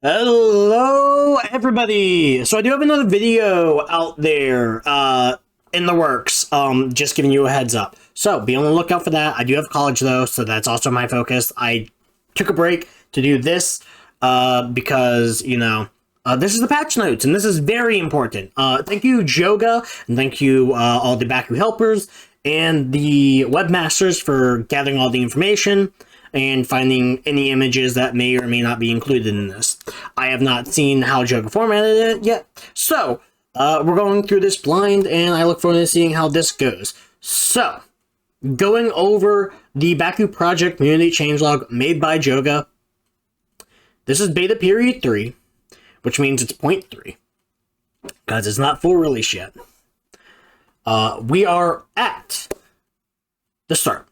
Hello, everybody! So I do have another video out there, in the works, just giving you a heads up. So be on the lookout for that. I do have college though, so that's also my focus. I took a break to do this, because, this is the patch notes, and this is very important. Thank you, Joga, and thank you, all the Baku helpers, and the webmasters for gathering all the information and finding any images that may or may not be included in this. I have not seen how Joga formatted it yet, so we're going through this blind, and I look forward to seeing how this goes. So, going over the Bakuproject community changelog made by Joga. This is beta period 3, which means it's 0.3, because it's not full release yet. We are at the start.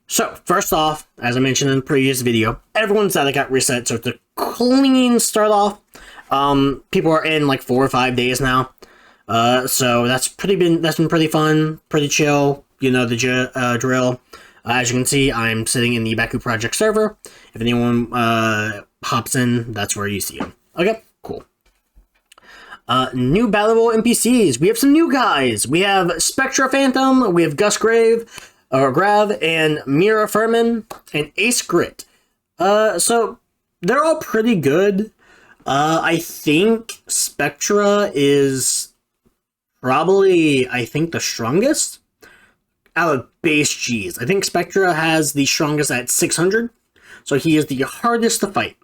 So, first off, as I mentioned in the previous video, everyone's data got reset, so it's a clean start off. People are in like 4 or 5 days now. So that's been pretty fun, pretty chill, the drill. As you can see, I'm sitting in the Bakuproject server. If anyone hops in, that's where you see them. Okay, cool. New battleable NPCs. We have some new guys. We have Spectra Phantom, we have Gus Grav, and Mira Furman, and Ace Grit. So they're all pretty good. I think Spectra is probably, the strongest out of base Gs. I think Spectra has the strongest at 600, so he is the hardest to fight.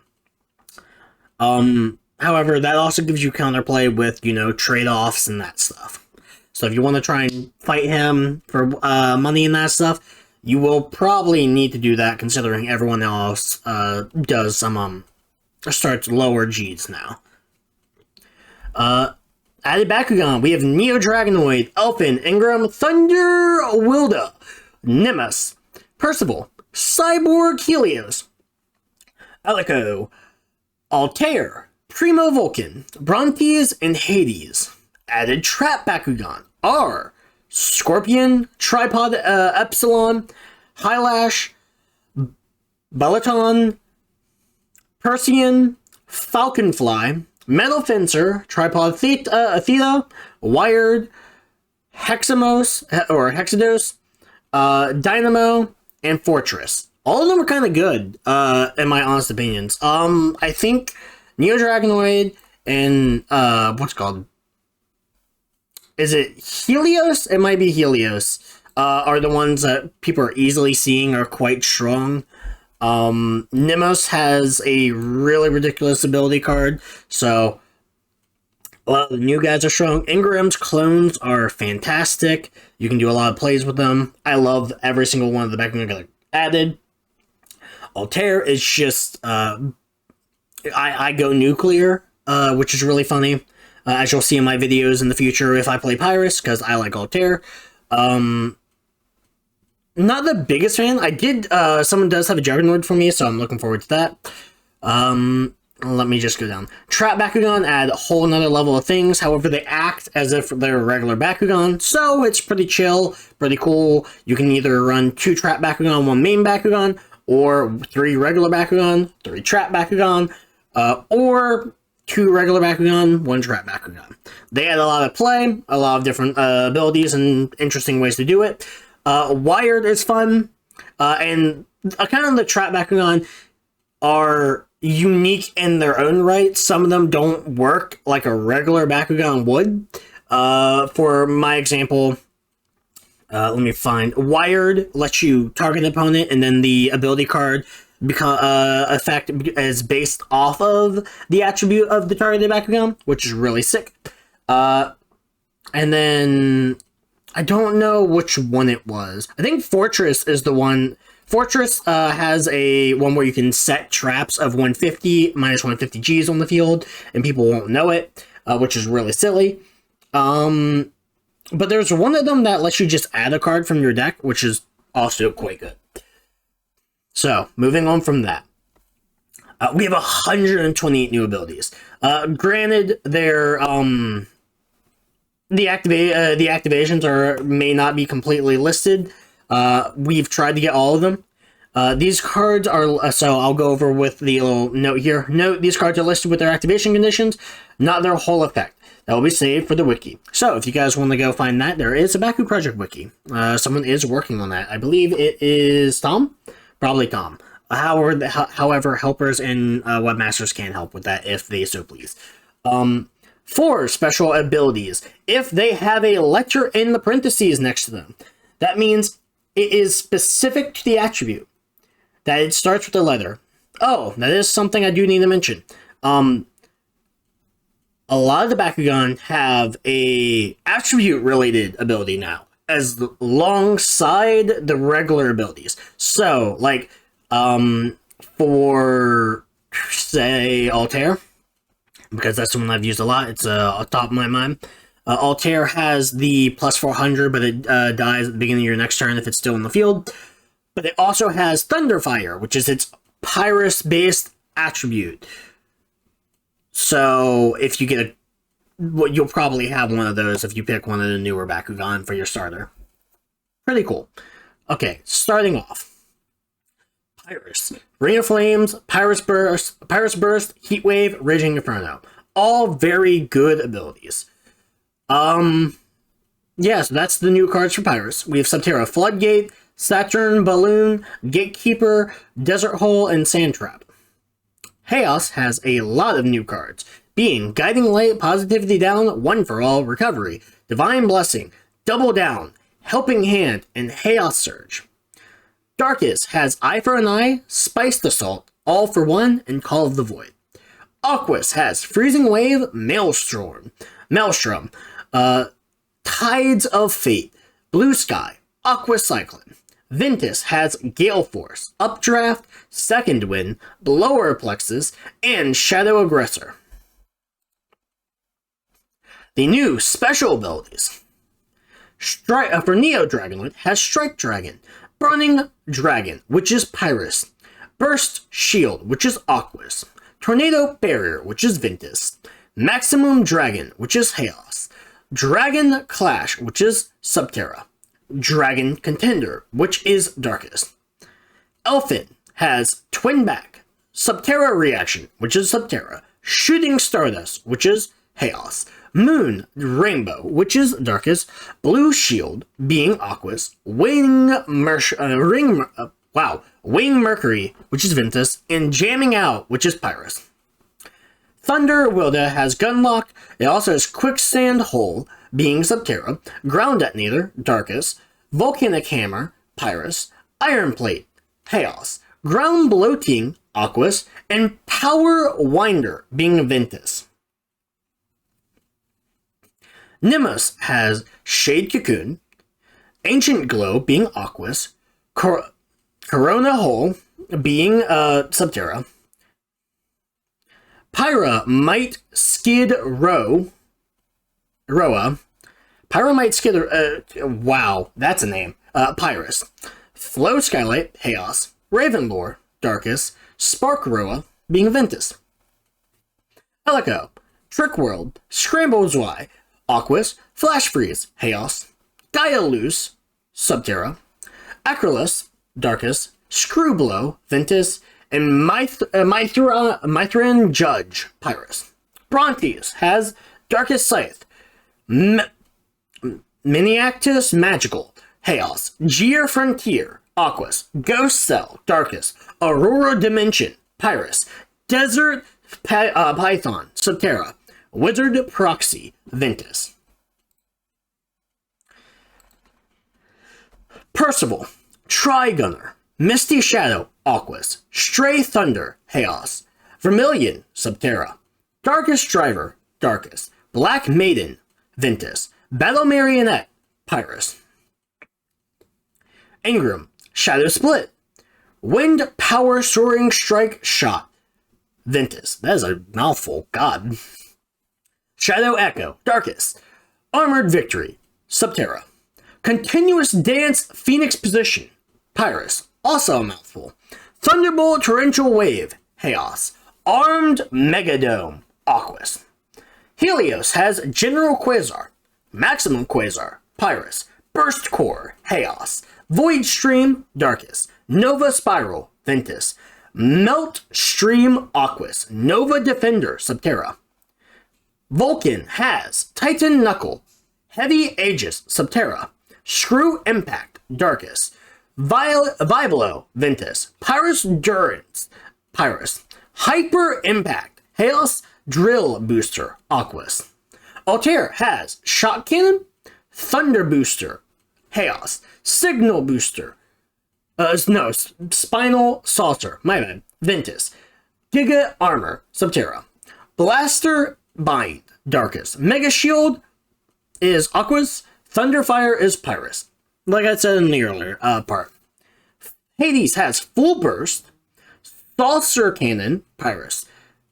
However, that also gives you counterplay with, trade-offs and that stuff. So if you want to try and fight him for money and that stuff, you will probably need to do that, considering everyone else does some starts lower Gs now. Added Bakugan, we have Neo Dragonoid, Elfin, Ingram, Thunder, Wilda, Nimbus, Percival, Cyborg Helios, Alico, Altair, Primo Vulcan, Brontes, and Hades. Added Trap Bakugan, R, Scorpion, Tripod Epsilon, Hylash, Balaton, Persian, Falconfly, Metal Fencer, Tripod Theta, Wired, Hexados, Dynamo, and Fortress. All of them are kind of good, in my honest opinions. I think Neo Dragonoid and, what's it called? Is it Helios? It might be Helios. Are the ones that people are easily seeing are quite strong. Nimos has a really ridiculous ability card, so a lot of the new guys are strong. Ingram's clones are fantastic. You can do a lot of plays with them. I love every single one of the Bakugan that added. Altair is just, I go nuclear, which is really funny. As you'll see in my videos in the future if I play Pyrus, because I like Altair. Not the biggest fan. I did, someone does have a Juggernaut for me, so I'm looking forward to that. Let me just go down. Trap Bakugan add a whole another level of things, however they act as if they're a regular Bakugan, so it's pretty chill, pretty cool. You can either run 2 Trap Bakugan, 1 main Bakugan, or 3 regular Bakugan, 3 Trap Bakugan, or 2 regular Bakugan, 1 Trap Bakugan. They add a lot of play, a lot of different abilities and interesting ways to do it. Wired is fun, and kind of the Trap Bakugan are unique in their own right. Some of them don't work like a regular Bakugan would. For my example, let me find. Wired lets you target an opponent, and then the ability card effect is based off of the attribute of the targeted Bakugan, which is really sick. And then I don't know which one it was. I think Fortress is the one. Fortress has a one where you can set traps of 150 minus 150 Gs on the field, and people won't know it, which is really silly. But there's one of them that lets you just add a card from your deck, which is also quite good. So, moving on from that. We have 128 new abilities. Granted, they're, the activations may not be completely listed. We've tried to get all of them. These cards are, so I'll go over with the little note here. Note, these cards are listed with their activation conditions, not their whole effect. That will be saved for the wiki. So if you guys want to go find that, there is a Bakuproject wiki. Someone is working on that. I believe it is Tom? Probably Tom. However, helpers and webmasters can help with that if they so please. For special abilities, if they have a letter in the parentheses next to them, that means it is specific to the attribute, that it starts with a letter. Oh, that is something I do need to mention. A lot of the Bakugan have a attribute-related ability now, as alongside the regular abilities. So, like, for, say, Altair, because that's the one I've used a lot, it's on top of my mind. Altair has the plus 400, but it dies at the beginning of your next turn if it's still in the field. But it also has Thunderfire, which is its Pyrus-based attribute. So, if you get you'll probably have one of those if you pick one of the newer Bakugan for your starter. Pretty cool. Okay, starting off. Pyrus. Ring of Flames, Pyrus Burst, Heat Wave, Raging Inferno. All very good abilities. Yeah, so that's the new cards for Pyrus. We have Subterra Floodgate, Saturn Balloon, Gatekeeper, Desert Hole, and Sand Trap. Chaos has a lot of new cards, being Guiding Light, Positivity Down, One for All, Recovery, Divine Blessing, Double Down, Helping Hand, and Chaos Surge. Darkest has Eye for an Eye, Spiced Assault, All for One, and Call of the Void. Aquas has Freezing Wave, Maelstrom, Tides of Fate, Blue Sky, Aqua Cyclone. Ventus has Gale Force, Updraft, Second Wind, Lower Plexus, and Shadow Aggressor. The new special abilities. For Neo Dragonlord has Strike Dragon, Burning Dragon, which is Pyrus, Burst Shield, which is Aquas, Tornado Barrier, which is Ventus, Maximum Dragon, which is Chaos, Dragon Clash, which is Subterra, Dragon Contender, which is Darkest. Elfin has Twin Back, Subterra Reaction, which is Subterra, Shooting Stardust, which is Chaos, Moon Rainbow, which is Darkest, Blue Shield, being Aquas, Wing Mercury, which is Ventus, and Jamming Out, which is Pyrus. Thunder Wilda has Gunlock. It also has Quicksand Hole, being Subterra, Ground Detonator, Darkest, Volcanic Hammer, Pyrus, Iron Plate, Chaos, Ground Bloating, Aquas, and Power Winder, being Ventus. Nemus has Shade Cocoon, Ancient Glow, being Aquas, Corona Hole, being Subterra, Pyra Might Skid Roa, Pyromite Skid, wow, that's a name, Pyrus, Flow Skylight, Chaos, Ravenlore, Darkest, Spark Roa, being Ventus. Elico, Trick World, Scramble Zwei, Aquas, Flash Freeze, Chaos, Dialuse, Subterra, Acrolus, Darkest, Screwblow, Ventus, and Mithran Judge, Pyrus. Brontes has Darkest Scythe, Miniactus Magical, Chaos, Gear Frontier, Aquas, Ghost Cell, Darkest, Aurora Dimension, Pyrus, Desert Python, Subterra, Wizard Proxy, Ventus. Percival, Trigunner, Misty Shadow, Aquas, Stray Thunder, Chaos, Vermilion, Subterra, Darkest Driver, Darkest, Black Maiden, Ventus, Battle Marionette, Pyrus. Ingram, Shadow Split, Wind Power Soaring Strike Shot, Ventus. That is a mouthful, God. Shadow Echo, Darkest, Armored Victory, Subterra, Continuous Dance Phoenix Position, Pyrus, also a mouthful, Thunderbolt Torrential Wave, Chaos, Armed Megadome, Aquas. Helios has General Quasar, Maximum Quasar, Pyrus, Burst Core, Chaos, Void Stream, Darkest, Nova Spiral, Ventus. Melt Stream, Aquas. Nova Defender, Subterra. Vulcan has Titan Knuckle, Heavy Aegis, Subterra. Screw Impact, Darkus. Vibelo, Ventus. Pyrus Durance, Pyrus. Hyper Impact, Chaos Drill Booster, Aquas. Altair has Shock Cannon, Thunder Booster, Chaos. Signal Booster, Spinal Saucer, my bad, Ventus. Giga Armor, Subterra. Blaster Bind, Darkus. Mega Shield is Aquas. Thunderfire is Pyrus. Like I said in the earlier part. Hades has Full Burst, Saucer Cannon, Pyrus.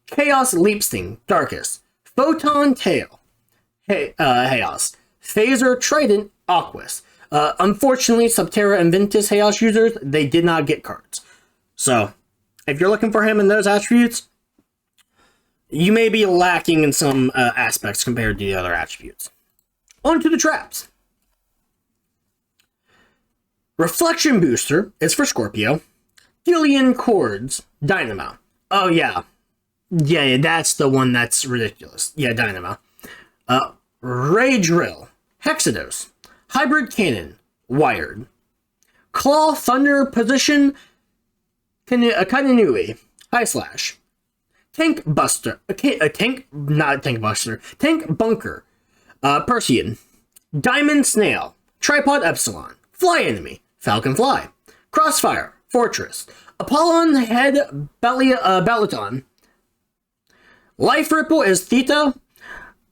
Chaos Leap Sting, Darkus. Photon Tail, Chaos. Phaser Trident, Aquas. Unfortunately, Subterra and Ventus Chaos users, they did not get cards. So, if you're looking for him in those attributes, you may be lacking in some aspects compared to the other attributes. On to the traps. Reflection Booster is for Scorpio. Gillian Cords, Dynamo. Oh, yeah. Yeah, that's the one that's ridiculous. Yeah, Dynamo. Ray Drill, Hexados. Hybrid Cannon, Wired. Claw Thunder Position, Kananui, High Slash. Tank Buster, Tank Bunker, Persian. Diamond Snail, Tripod Epsilon, Fly Enemy, Falcon Fly. Crossfire, Fortress. Apollon Head Balaton. Life Ripple is Theta.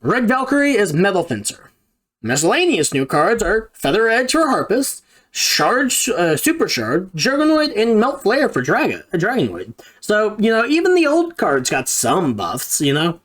Red Valkyrie is Metal Fencer. Miscellaneous new cards are Feather Edge for Harpist, Shard, Super Shard, Juggernoid, and Melt Flare for Dragonoid. So, even the old cards got some buffs, So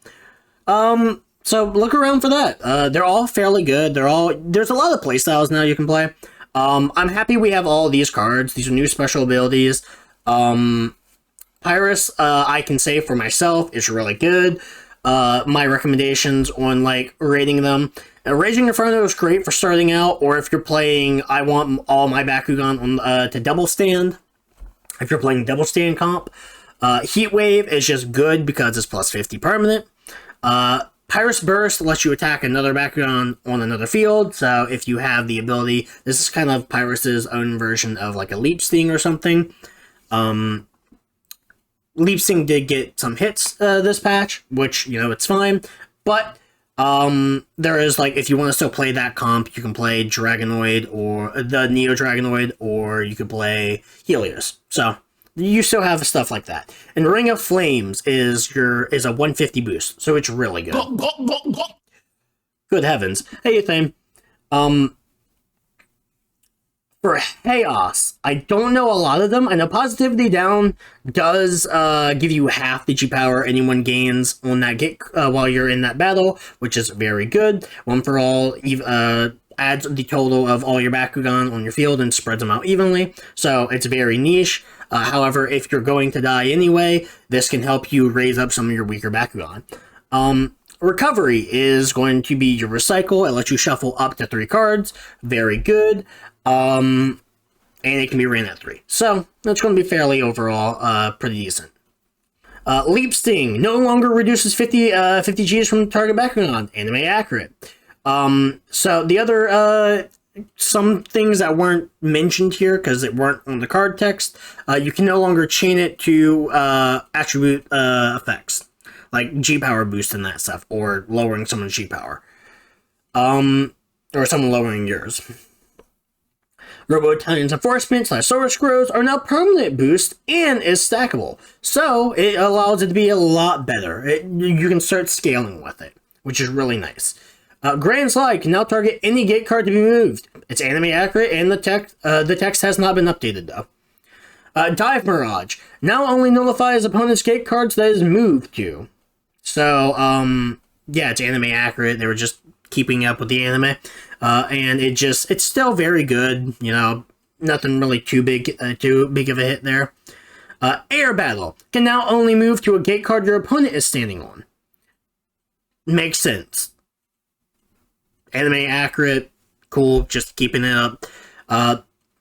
look around for that. They're all fairly good. There's a lot of playstyles now you can play. I'm happy we have all these cards. These are new special abilities. Pyrus, I can say for myself, is really good. My recommendations on, rating them. Raging Inferno is great for starting out, or if you're playing, I want all my Bakugan on, to double stand. If you're playing double stand comp. Heat Wave is just good because it's plus 50 permanent. Pyrus Burst lets you attack another Bakugan on another field, so if you have the ability, this is kind of Pyrus's own version of a Leech Sting or something. Leap Sting did get some hits this patch, which, it's fine, but there is, if you want to still play that comp, you can play Dragonoid, or the Neo Dragonoid, or you could play Helios. So, you still have stuff like that. And Ring of Flames is a 150 boost, so it's really good. Good heavens. Hey, Thane. For Chaos, I don't know a lot of them. I know Positivity Down does give you half the G power anyone gains on that while you're in that battle, which is very good. One for All adds the total of all your Bakugan on your field and spreads them out evenly, so it's very niche. However, if you're going to die anyway, this can help you raise up some of your weaker Bakugan. Recovery is going to be your Recycle. It lets you shuffle up to 3 cards. Very good. And it can be ran at 3. So, that's going to be fairly overall pretty decent. Leap Sting no longer reduces 50 Gs from target Bakugan. Anime accurate. So, the other some things that weren't mentioned here because it weren't on the card text, you can no longer chain it to attribute effects. Like G-Power boost and that stuff, or lowering someone's G-Power. Or someone lowering yours. Robo Italian's Enforcement / Solar Scrolls are now permanent boost and is stackable. So, it allows it to be a lot better. You can start scaling with it, which is really nice. Grand Slide can now target any gate card to be moved. It's anime accurate, and the text has not been updated, though. Dive Mirage now only nullifies opponent's gate cards that is moved to. So, yeah, it's anime accurate. They were just keeping up with the anime. And it's still very good. Nothing really too big of a hit there. Air Battle can now only move to a gate card your opponent is standing on. Makes sense. Anime accurate, cool, just keeping it up.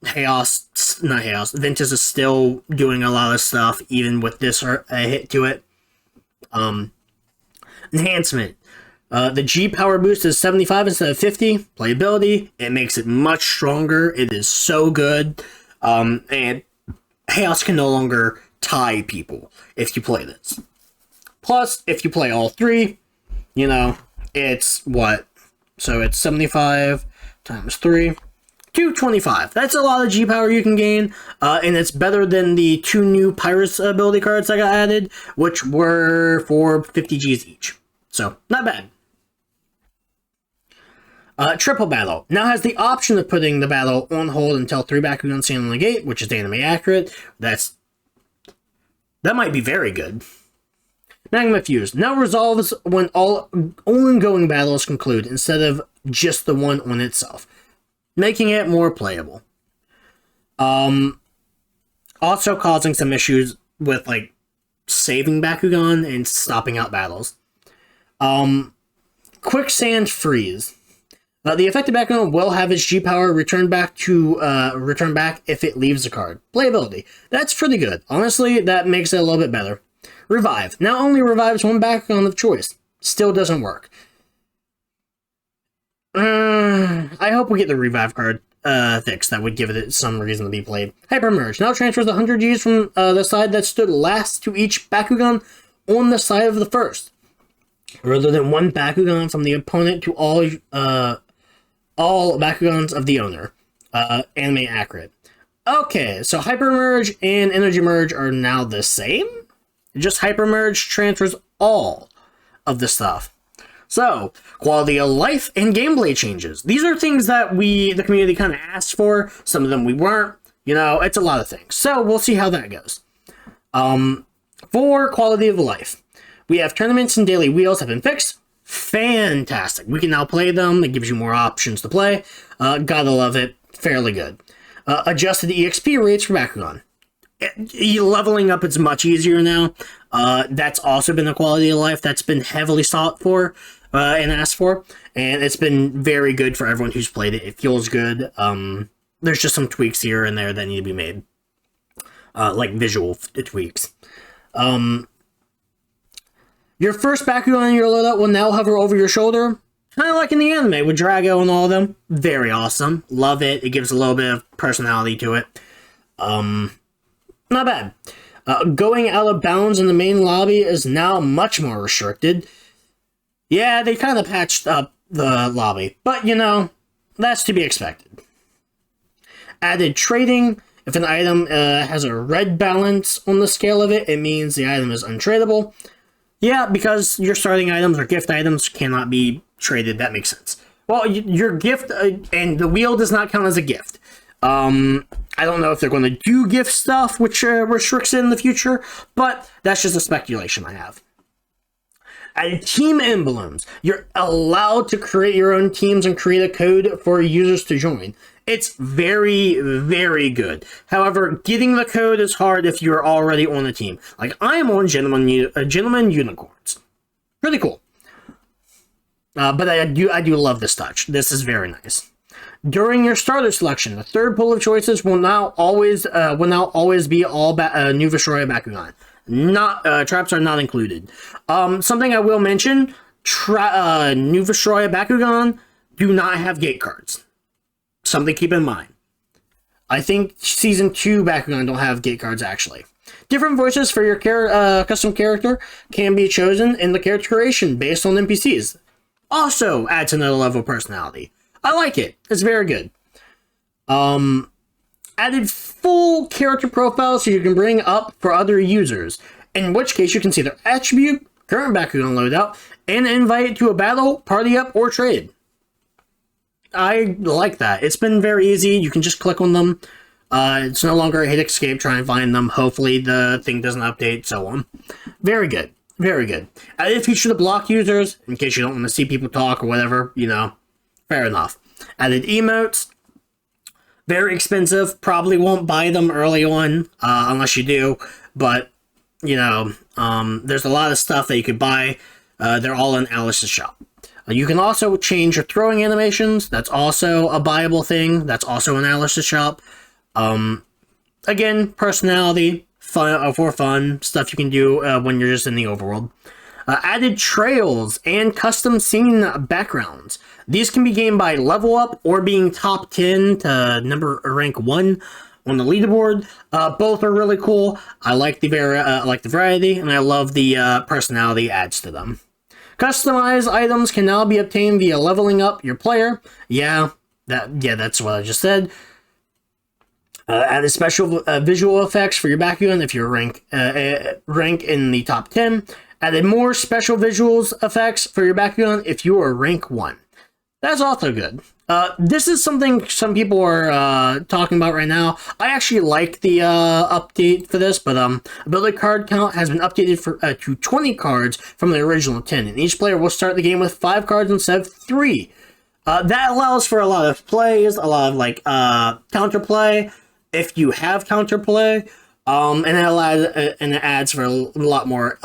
Ventus is still doing a lot of stuff, even with this hit to it. Enhancement. The G power boost is 75 instead of 50. Playability, it makes it much stronger. It is so good. And Chaos can no longer tie people if you play this. Plus, if you play all three, it's what? So it's 75 times 3. 225. That's a lot of G power you can gain, and it's better than the 2 new Pirates ability cards that got added, which were for 50 Gs each. So, not bad. Triple Battle now has the option of putting the battle on hold until 3 Bakugan stand on the gate, which is anime accurate. That might be very good. Magma Fuse now resolves when all ongoing battles conclude instead of just the one on itself, making it more playable. Also causing some issues with saving Bakugan and stopping out battles. Quicksand Freeze. The affected Bakugan will have its G power return back if it leaves the card. Playability. That's pretty good. Honestly, that makes it a little bit better. Revive. Now only revives one Bakugan of choice. Still doesn't work. I hope we get the revive card fixed. That would give it some reason to be played. Hyper Merge now transfers 100 Gs from the side that stood last to each Bakugan on the side of the first, rather than one Bakugan from the opponent to all Bakugans of the owner. Anime accurate. Okay, so Hyper Merge and Energy Merge are now the same. Just Hyper Merge transfers all of the stuff. So, quality of life and gameplay changes. These are things that the community kind of asked for. Some of them we weren't. It's a lot of things. So, we'll see how that goes. For quality of life, we have tournaments and daily wheels have been fixed. Fantastic. We can now play them. It gives you more options to play. Gotta love it. Fairly good. Adjusted EXP rates for Bakugan. Leveling up is much easier now. That's also been a quality of life that's been heavily sought for and asked for, and it's been very good for everyone who's played it. It feels good. There's just some tweaks here and there that need to be made, like visual tweaks. Your first Bakugan in your loadout will now hover over your shoulder, kind of like in the anime with Drago and all of them. Very awesome. Love it. It gives a little bit of personality to it. Not bad. Going out of bounds in the main lobby is now much more restricted. Yeah, they kind of patched up the lobby, but that's to be expected. Added trading. If an item has a red balance on the scale of it, it means the item is untradeable. Yeah, because your starting items or gift items cannot be traded. That makes sense. Well, your gift and the wheel does not count as a gift. I don't know if they're going to do gift stuff, which restricts it in the future, but that's just a speculation I have. Added team emblems. You're allowed to create your own teams and create a code for users to join. It's very, very good. However, getting the code is hard if you're already on a team. Like, I am on Gentleman Unicorns. Pretty cool. But I do love this touch. This is very nice. During your starter selection, the third pool of choices will now always be all new Vishoria Bakugan. Traps are not included. Something I will mention: new Vishoria Bakugan do not have gate cards. Something to keep in mind. I think Season 2 Bakugan don't have gate cards, actually. Different voices for your custom character can be chosen in the character creation based on NPCs. Also adds another level of personality. I like it. It's very good. Added full character profiles so you can bring up for other users, in which case you can see their attribute, current Bakugan loadout, and invite to a battle, party up, or trade. I like that. It's been very easy. You can just click on them. It's no longer a hit escape, try and find them. Hopefully the thing doesn't update, so on. Very good. Very good. Added feature to block users, in case you don't want to see people talk or whatever, fair enough. Added emotes. Very expensive. Probably won't buy them early on, unless you do. But, there's a lot of stuff that you could buy. They're all in Alice's shop. You can also change your throwing animations. That's also a buyable thing. That's also in Alice's shop. Again, personality, fun for fun stuff you can do when you're just in the overworld. Added trails and custom scene backgrounds. These can be gained by level up or being top 10 to rank 1 on the leaderboard. Both are really cool. I like the variety, and I love the personality adds to them. Customized items can now be obtained via leveling up your player. That's what I just said. Added special visual effects for your Bakugan if you're rank in the top 10. Added more special visuals effects for your Bakugan if you are rank 1. That's also good. This is something some people are talking about right now. I actually like the update for this, but ability card count has been updated to 20 cards from the original 10, and each player will start the game with 5 cards instead of 3. That allows for a lot of plays, a lot of counterplay if you have counterplay, and it adds for a lot more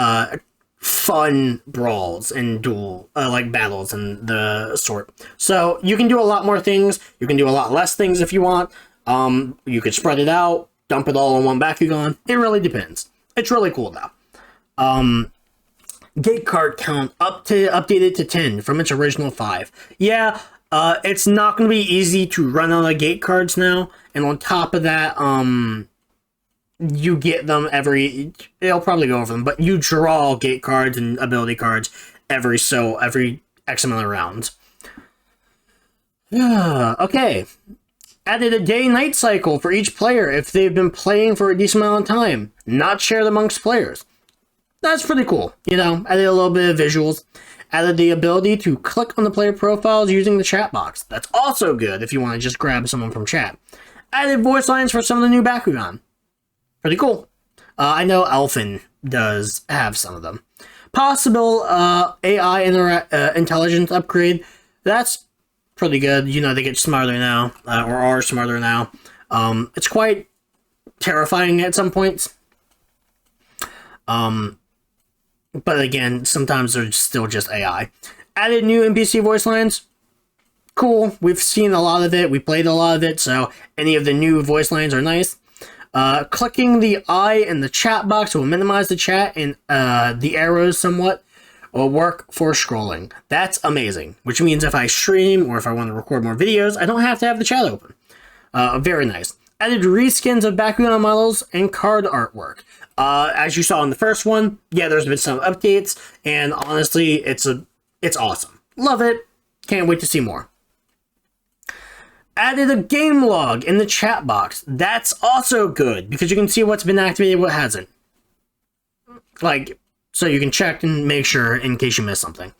fun brawls and duel battles and the sort. So you can do a lot more things. You can do a lot less things if you want. You could spread it out, dump it all in one Bakugan. It really depends. It's really cool though. Gate card count updated to 10 from its original 5. Yeah, it's not going to be easy to run out of gate cards now, and on top of that, you get them it'll probably go over them, but you draw gate cards and ability cards every X amount of rounds. Okay. Added a day-night cycle for each player if they've been playing for a decent amount of time, not shared amongst players. That's pretty cool, added a little bit of visuals. Added the ability to click on the player profiles using the chat box. That's also good if you want to just grab someone from chat. Added voice lines for some of the new Bakugan. Pretty cool. I know Elfin does have some of them. Possible AI intelligence upgrade. That's pretty good. They get smarter now, or are smarter now. It's quite terrifying at some points. But again, sometimes they're still just AI. Added new NPC voice lines. Cool. We've seen a lot of it. We played a lot of it, so any of the new voice lines are nice. Clicking the eye in the chat box will minimize the chat and the arrows somewhat will work for scrolling. That's amazing, which means if I stream or if I want to record more videos, I don't have to have the chat open. Very nice. Added reskins of Bakugan models and card artwork. As you saw in the first one, yeah, there's been some updates, and honestly, it's awesome. Love it. Can't wait to see more. Added a game log in the chat box. That's also good, because you can see what's been activated, what hasn't. So you can check and make sure in case you missed something.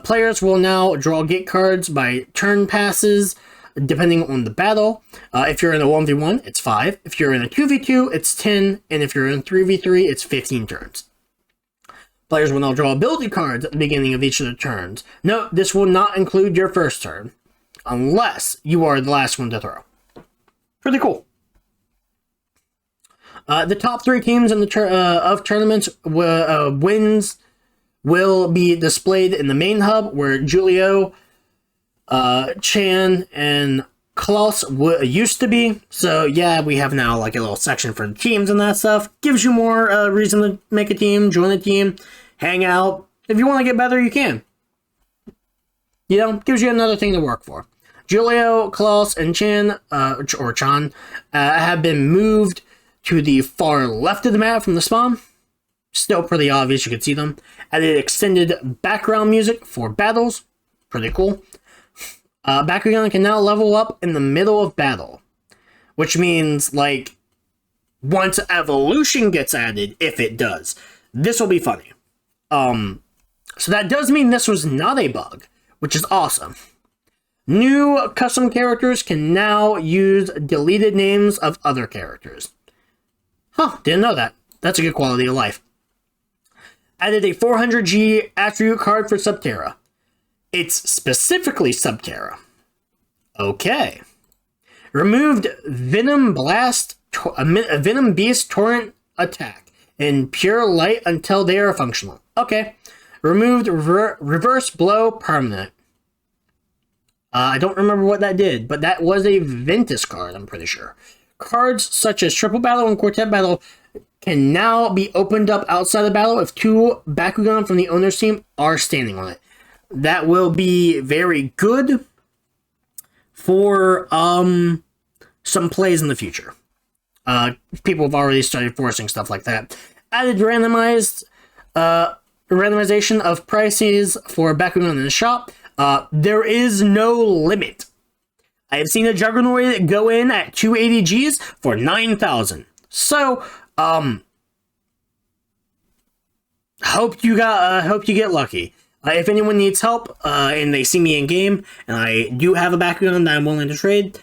Players will now draw gate cards by turn passes, depending on the battle. If you're in a 1v1, it's 5. If you're in a 2v2, it's 10. And if you're in 3v3, it's 15 turns. Players will now draw ability cards at the beginning of each of their turns. Note, this will not include your first turn, unless you are the last one to throw. Pretty cool. The top 3 teams in the of tournaments wins will be displayed in the main hub, where Julio, Chan, and Klaus used to be. So yeah, we have now a little section for the teams and that stuff. Gives you more reason to make a team, join a team, hang out. If you want to get better, you can. Gives you another thing to work for. Julio, Klaus, and Chan, or Chan, have been moved to the far left of the map from the spawn. Still pretty obvious, you can see them. Added extended background music for battles. Pretty cool. Bakugan can now level up in the middle of battle. Which means, once evolution gets added, if it does, this will be funny. So that does mean this was not a bug, which is awesome. New custom characters can now use deleted names of other characters. Huh, didn't know that. That's a good quality of life. Added a 400G attribute card for Subterra. It's specifically Subterra. Okay. Removed Venom Beast Torrent attack in pure light until they are functional. Okay. Removed Reverse Blow permanent. I don't remember what that did, but that was a Ventus card, I'm pretty sure. Cards such as Triple Battle and Quartet Battle can now be opened up outside the battle if 2 Bakugan from the owner's team are standing on it. That will be very good for some plays in the future. People have already started forcing stuff like that. Added randomization of prices for Bakugan in the shop. There is no limit. I have seen a Juggernaut go in at 280 Gs for 9,000. So, hope you get lucky. If anyone needs help and they see me in game and I do have a Bakugan that I'm willing to trade,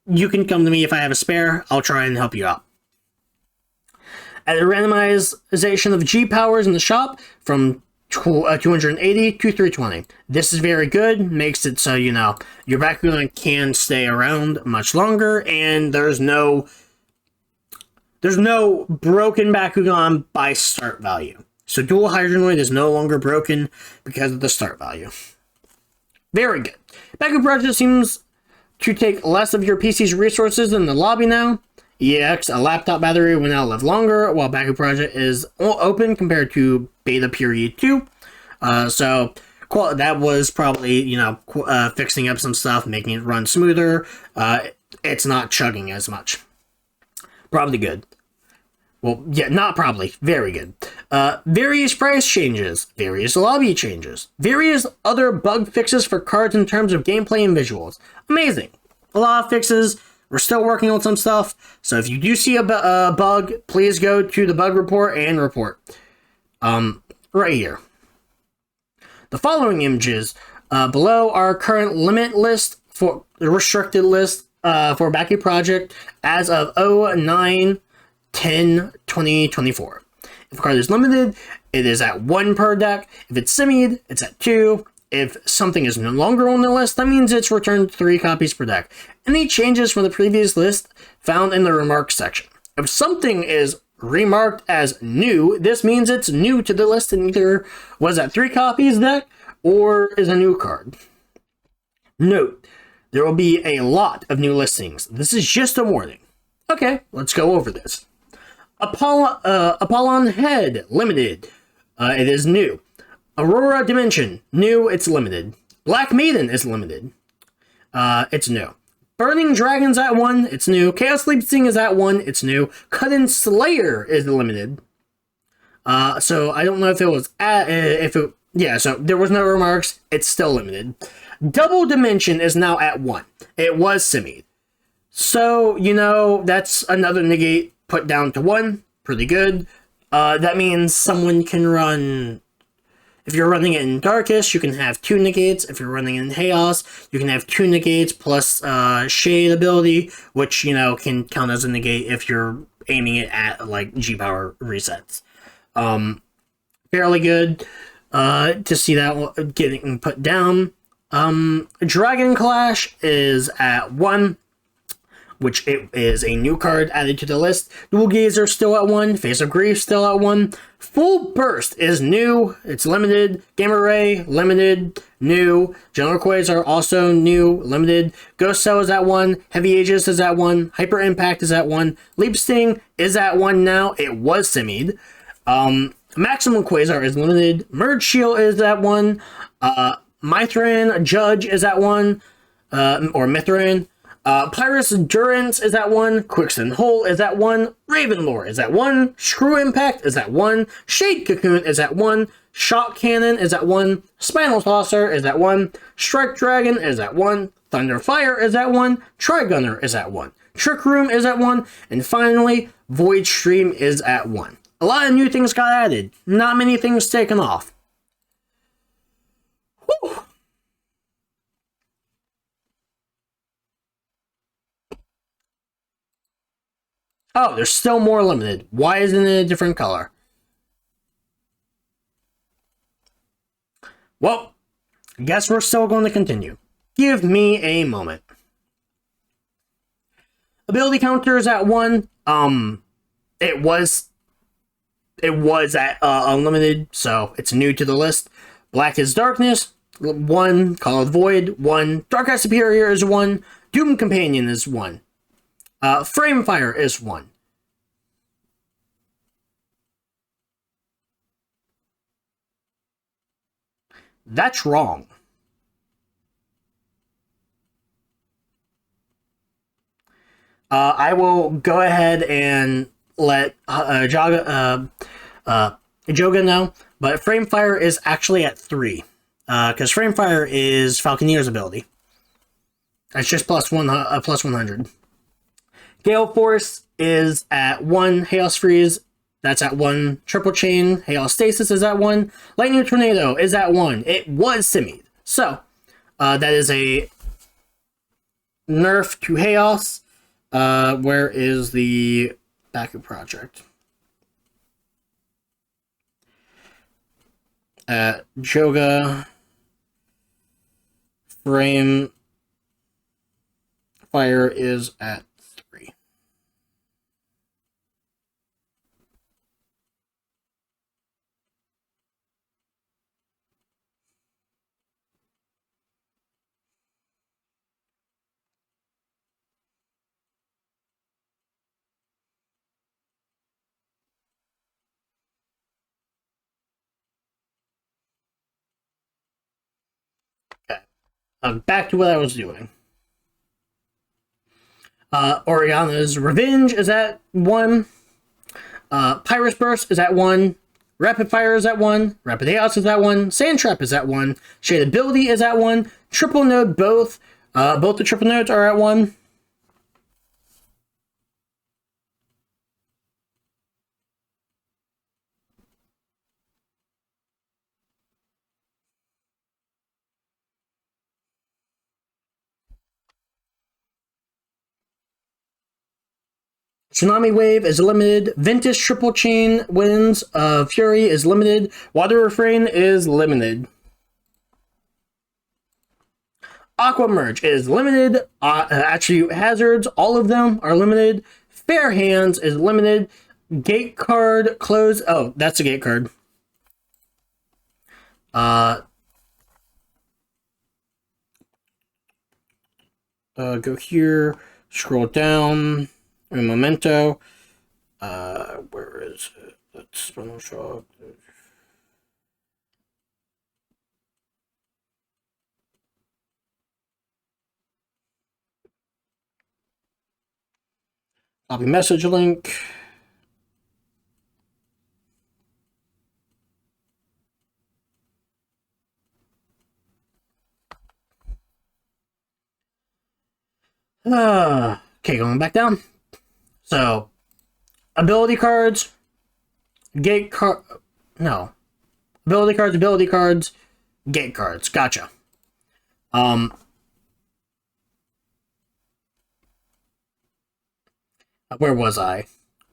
you can come to me if I have a spare. I'll try and help you out. At a randomization of G powers in the shop from 280 to 320. This is very good. Makes it so, your Bakugan can stay around much longer, and there's no broken Bakugan by start value. So Dual Hydronoid is no longer broken because of the start value. Very good. Bakuproject seems to take less of your PC's resources in the lobby now. EX, a laptop battery will now live longer, while Bakuproject is open compared to Beta Period 2. So that was probably, fixing up some stuff, making it run smoother. It's not chugging as much. Probably good. Well, yeah, not probably. Very good. Various price changes, various lobby changes, various other bug fixes for cards in terms of gameplay and visuals. Amazing. A lot of fixes. We're still working on some stuff. So if you do see a bug, please go to the bug report and report. Right here. The following images below are current limit list for the restricted list for Bakuproject as of 09/10/2024. If a card is limited, it is at 1 per deck. If it's simied, it's at 2. If something is no longer on the list, that means it's returned 3 copies per deck. Any changes from the previous list found in the remarks section. If something is remarked as new, this means it's new to the list and either was at 3 copies deck or is a new card. Note, there will be a lot of new listings. This is just a warning. Okay, let's go over this. Apollon Head, limited. It is new. Aurora Dimension, new, it's limited. Black Maiden is limited. It's new. Burning Dragons at 1, it's new. Chaos Sleep Sing is at 1, it's new. Cut-in Slayer is limited. So I don't know if it was so there was no remarks, it's still limited. Double Dimension is now at 1. It was simied. So, that's another negate put down to 1. Pretty good. That means someone can run. If you're running it in Darkest, you can have 2 negates. If you're running it in Chaos, you can have 2 negates plus Shade ability, which, can count as a negate if you're aiming it at, G-Power resets. Fairly good to see that getting put down. Dragon Clash is at 1, which it is a new card added to the list. Dual Gazer still at 1. Face of Grief still at 1. Full Burst is new. It's limited. Gamma Ray, limited. New. General Quasar also new. Limited. Ghost Cell is at 1. Heavy Aegis is at 1. Hyper Impact is at 1. Leap Sting is at 1 now. It was simied. Maximum Quasar is limited. Merge Shield is at 1. Mithran Judge is at 1. Or Mithran. Pyrus Endurance is at 1, Quicksand Hole is at 1, Ravenlore is at 1, Screw Impact is at 1, Shade Cocoon is at 1, Shock Cannon is at 1, Spinal Tosser is at 1, Strike Dragon is at 1, Thunder Fire is at 1, Trigunner is at 1, Trick Room is at 1, and finally, Void Stream is at 1. A lot of new things got added, not many things taken off. Whew. Oh, there's still more limited. Why isn't it a different color? Well, I guess we're still going to continue. Give me a moment. Ability counter is at 1. It was at unlimited, so it's new to the list. Black is Darkness, 1. Call of the Void, 1. Dark Eye Superior is 1. Doom Companion is 1. Frame Fire is 1. That's wrong. I will go ahead and let Joga know, but Frame Fire is actually at 3. Because Frame Fire is Falconier's ability. It's just plus 100. Gale Force is at 1. Chaos Freeze, that's at 1. Triple Chain, Chaos Stasis is at 1. Lightning Tornado is at 1. It was simied. So, that is a nerf to Chaos. Where is the Bakuproject? Joga. Frame Fire is at 3. Okay. Back to what I was doing. Oriana's Revenge is at 1. Pyrus Burst is at 1. Rapid Fire is at 1. Rapid Chaos is at 1. Sand Trap is at 1. Shade Ability is at 1. Triple Node both. Both the triple nodes are at 1. Tsunami Wave is limited. Ventus Triple Chain Winds of Fury is limited. Water Refrain is limited. Aqua Merge is limited. Attribute Hazards, all of them are limited. Fair Hands is limited. Gate Card Close. Oh, that's a gate card. Go here. Scroll down. Memento. Where is it? That's Spinal Shock. Copy message link. Okay, going back down. So, ability cards, gate card, no. Ability cards, gate cards. Gotcha. Where was I?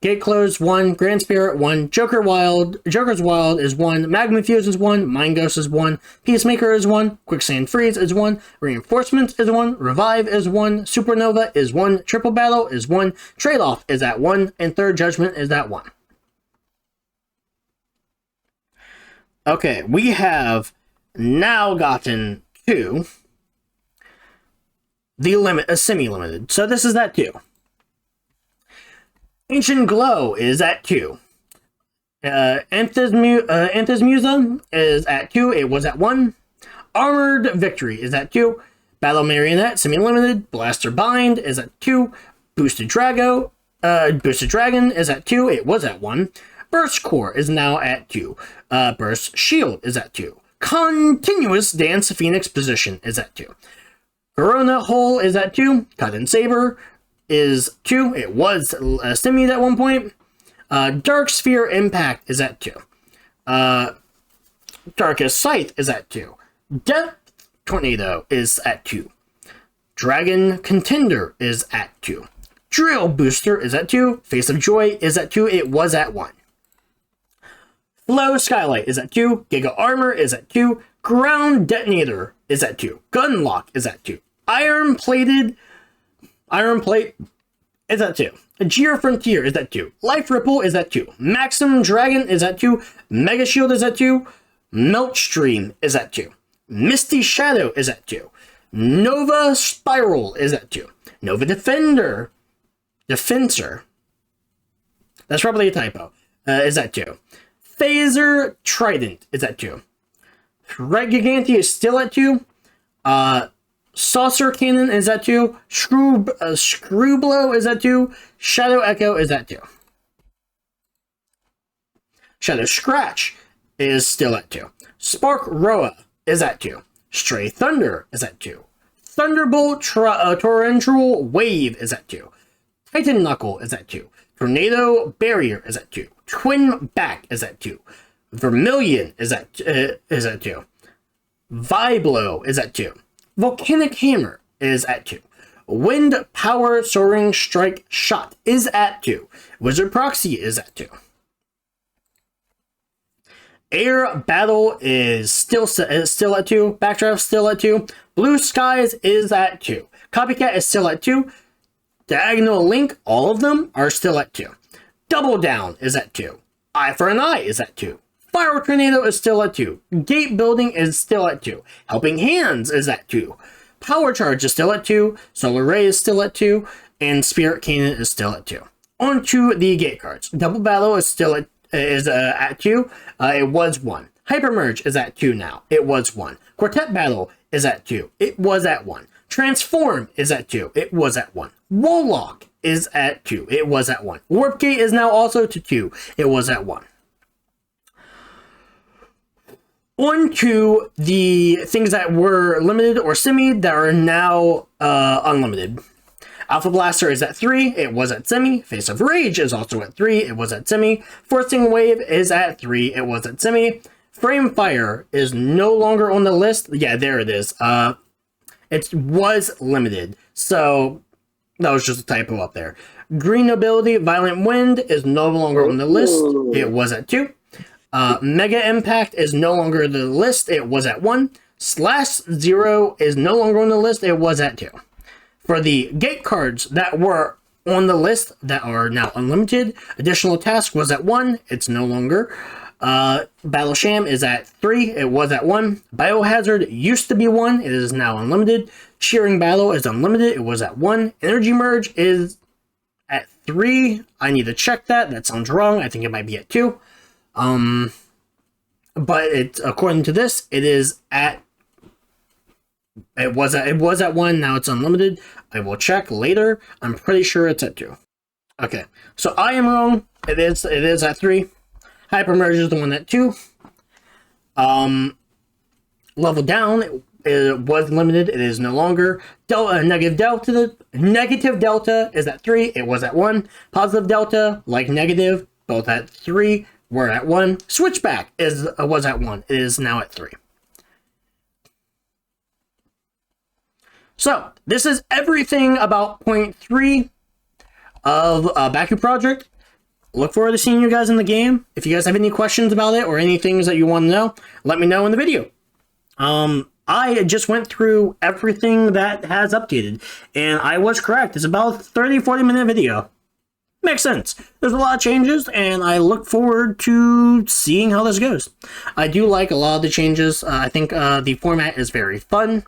Gate Close 1, Grand Spirit 1, Joker's Wild is 1, Magma Fuse is 1, Mind Ghost is 1, Peacemaker is 1, Quicksand Freeze is 1, Reinforcement is 1, Revive is 1, Supernova is 1, Triple Battle is 1, Trade-Off is at 1, and Third Judgment is at 1. Okay, we have now gotten to the semi-limited. So this is at 2. Ancient Glow is at 2. Anthis Musa is at 2. It was at 1. Armored Victory is at 2. Battle Marionette, semi-limited. Blaster Bind is at 2. Boosted Dragon is at 2. It was at 1. Burst Core is now at 2. Burst Shield is at 2. Continuous Dance Phoenix Position is at 2. Corona Hole is at 2. Cut and Saber is 2. It was stimmied at one point. Dark Sphere Impact is at 2. Darkest Sight is at 2. Death Tornado is at 2. Dragon Contender is at 2. Drill Booster is at 2. Face of Joy is at 2. It was at 1. Flow Skylight is at 2. Giga Armor is at 2. Ground Detonator is at 2. Gunlock is at 2. Iron Plate is at 2. Geo Frontier is at 2. Life Ripple is at 2. Maximum Dragon is at 2. Mega Shield is at 2. Melt Stream is at 2. Misty Shadow is at 2. Nova Spiral is at 2. Nova Defender Defensor, that's probably a typo, is at 2. Phaser Trident is at 2. Red Giganti is still at 2. Saucer Cannon is at 2. Screwblow is at 2. Shadow Echo is at 2. Shadow Scratch is still at 2. Spark Roa is at 2. Stray Thunder is at 2. Thunderbolt Torrential Wave is at 2. Titan Knuckle is at 2. Tornado Barrier is at 2. Twin Back is at 2. Vermilion is at 2. Viblo is at 2. Volcanic Hammer is at 2. Wind Power Soaring Strike Shot is at 2. Wizard Proxy is at 2. Air Battle is still at 2. Backdraft still at 2. Blue Skies is at 2. Copycat is still at 2. Diagonal Link, all of them are still at 2. Double Down is at 2. Eye for an Eye is at 2. Fire Tornado is still at 2. Gate Building is still at 2. Helping Hands is at 2. Power Charge is still at 2. Solar Ray is still at 2. And Spirit Cannon is still at 2. On to the gate cards. Double Battle is still at 2. It was 1. Hypermerge is at 2 now. It was 1. Quartet Battle is at 2. It was at 1. Transform is at 2. It was at 1. Warlock is at 2. It was at 1. Warp Gate is now also to 2. It was at 1. On to the things that were limited or semi that are now unlimited. Alpha Blaster is at 3. It was at semi. Face of Rage is also at 3. It was at semi. Forcing Wave is at 3. It was at semi. Frame Fire is no longer on the list. Yeah, there it is. It was limited. So that was just a typo up there. Green Nobility, Violent Wind is no longer on the list. It was at 2. Mega Impact is no longer on the list. It was at 1. Slash Zero is no longer on the list. It was at 2. For the gate cards that were on the list that are now unlimited, Additional Task was at 1. It's no longer. Battle Sham is at 3. It was at 1. Biohazard used to be 1. It is now unlimited. Shearing Battle is unlimited. It was at 1. Energy Merge is at 3. I need to check that. That sounds wrong. I think it might be at 2. But it, according to this, it is at. It was at 1. Now it's unlimited. I will check later. I'm pretty sure it's at 2. Okay, so I am wrong. It is at 3. Hypermerge is the one at 2. Level Down, it was limited. It is no longer. Negative Delta is at 3. It was at 1. Positive Delta, like negative, both at 3. We're at 1. Switchback was at 1. It is now at 3. So, this is everything about point 3 of Bakuproject. Look forward to seeing you guys in the game. If you guys have any questions about it or any things that you want to know, let me know in the video. I just went through everything that has updated, and I was correct. It's about a 30-40 minute video. Makes sense. There's a lot of changes, and I look forward to seeing how this goes. I do like a lot of the changes. I think the format is very fun.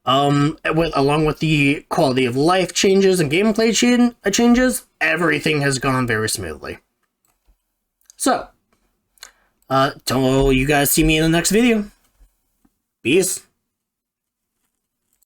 Along with the quality of life changes and gameplay changes, everything has gone very smoothly. So, till you guys see me in the next video. Peace.